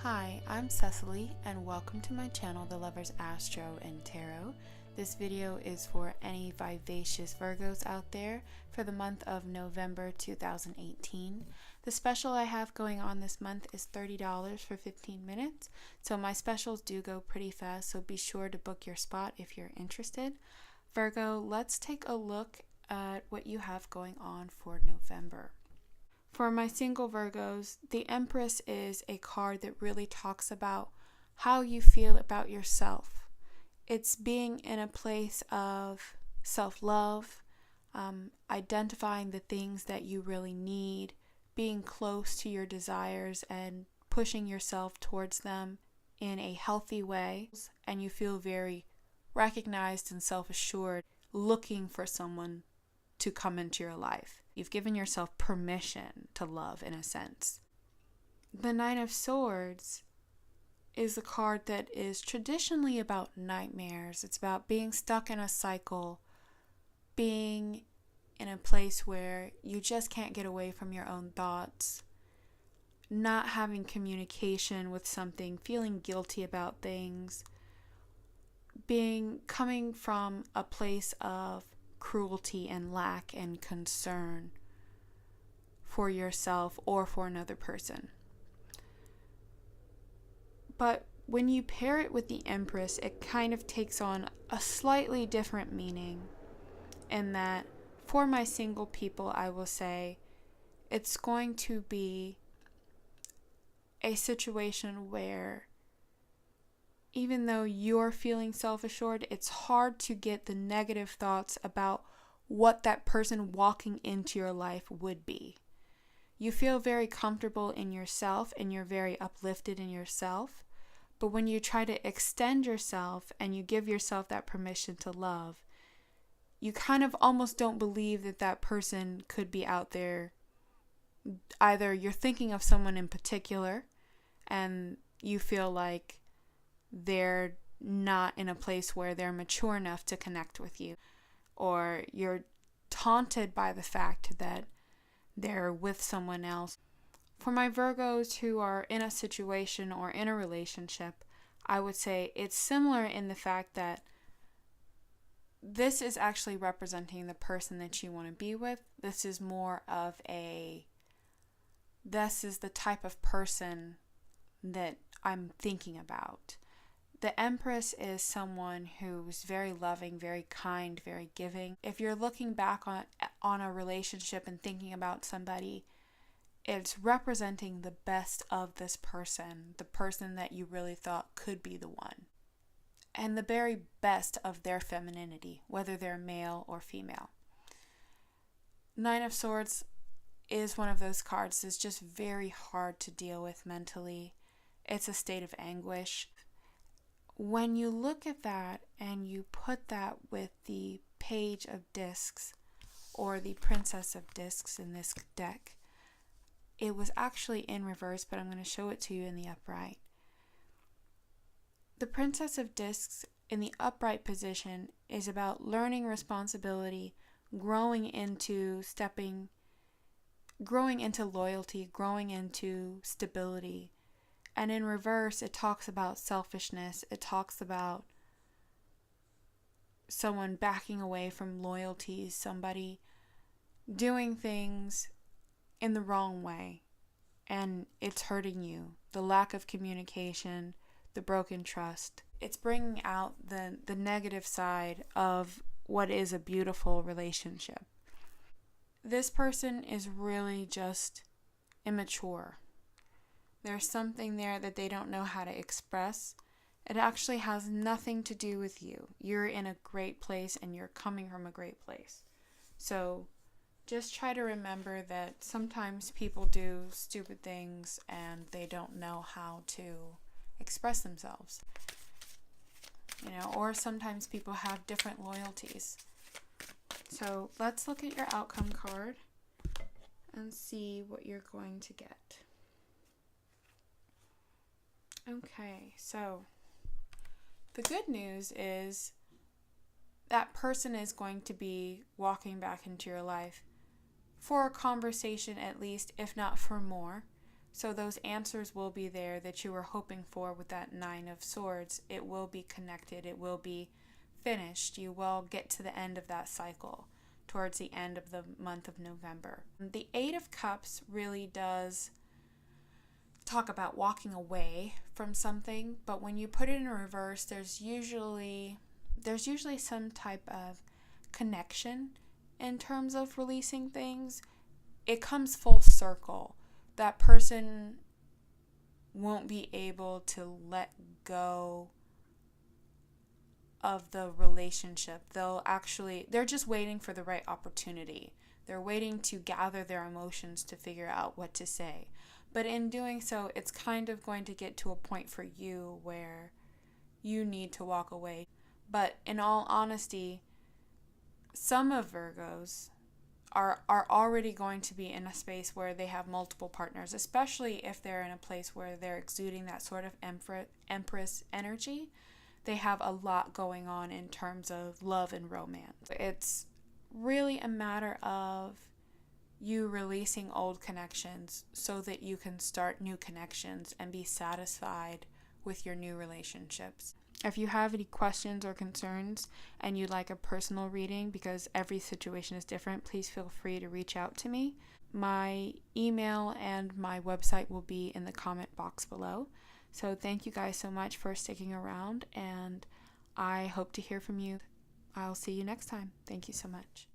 Hi, I'm Cecily and welcome to my channel, The Lovers Astro and Tarot. This video is for any vivacious Virgos out there for the month of November 2018. The special I have going on this month is $30 for 15 minutes, so my specials do go pretty fast, so be sure to book your spot if you're interested. Virgo, let's take a look at what you have going on for November. For my single Virgos, the Empress is a card that really talks about how you feel about yourself. It's being in a place of self-love, identifying the things that you really need, being close to your desires and pushing yourself towards them in a healthy way. And you feel very recognized and self-assured, looking for someone to come into your life. You've given yourself permission to love in a sense. The Nine of Swords is a card that is traditionally about nightmares. It's about being stuck in a cycle, being in a place where you just can't get away from your own thoughts, not having communication with something, feeling guilty about things, coming from a place of cruelty and lack and concern for yourself or for another person. But when you pair it with the Empress, it kind of takes on a slightly different meaning, in that for my single people, I will say it's going to be a situation where even though you're feeling self-assured, it's hard to get the negative thoughts about what that person walking into your life would be. You feel very comfortable in yourself and you're very uplifted in yourself. But when you try to extend yourself and you give yourself that permission to love, you kind of almost don't believe that that person could be out there. Either you're thinking of someone in particular and you feel like they're not in a place where they're mature enough to connect with you, or you're taunted by the fact that they're with someone else. For my Virgos who are in a situation or in a relationship, I would say it's similar in the fact that this is actually representing the person that you want to be with. This is the type of person that I'm thinking about. The Empress is someone who's very loving, very kind, very giving. If you're looking back on a relationship and thinking about somebody, it's representing the best of this person, the person that you really thought could be the one, and the very best of their femininity, whether they're male or female. Nine of Swords is one of those cards that's just very hard to deal with mentally. It's a state of anguish. When you look at that and you put that with the Page of Discs or the Princess of Discs in this deck, it was actually in reverse, but I'm going to show it to you in the upright. The Princess of Discs in the upright position is about learning responsibility, growing into loyalty, growing into stability. And in reverse, it talks about selfishness. It talks about someone backing away from loyalties, somebody doing things in the wrong way, and it's hurting you. The lack of communication, the broken trust. It's bringing out the negative side of what is a beautiful relationship. This person is really just immature. There's something there that they don't know how to express. It actually has nothing to do with you. You're in a great place and you're coming from a great place. So just try to remember that sometimes people do stupid things and they don't know how to express themselves. Or sometimes people have different loyalties. So let's look at your outcome card and see what you're going to get. Okay, so the good news is that person is going to be walking back into your life for a conversation at least, if not for more. So those answers will be there that you were hoping for with that Nine of Swords. It will be connected. It will be finished. You will get to the end of that cycle towards the end of the month of November. The Eight of Cups really does talk about walking away from something, but when you put it in reverse, there's usually some type of connection in terms of releasing things. It comes full circle. That person won't be able to let go of the relationship. They're just waiting for the right opportunity. They're waiting to gather their emotions to figure out what to say. But in doing so, it's kind of going to get to a point for you where you need to walk away. But in all honesty, some of Virgos are already going to be in a space where they have multiple partners, especially if they're in a place where they're exuding that sort of Empress energy. They have a lot going on in terms of love and romance. It's really a matter of you releasing old connections so that you can start new connections and be satisfied with your new relationships. If you have any questions or concerns and you'd like a personal reading, because every situation is different, please feel free to reach out to me. My email and my website will be in the comment box below. So thank you guys so much for sticking around, and I hope to hear from you. I'll see you next time. Thank you so much.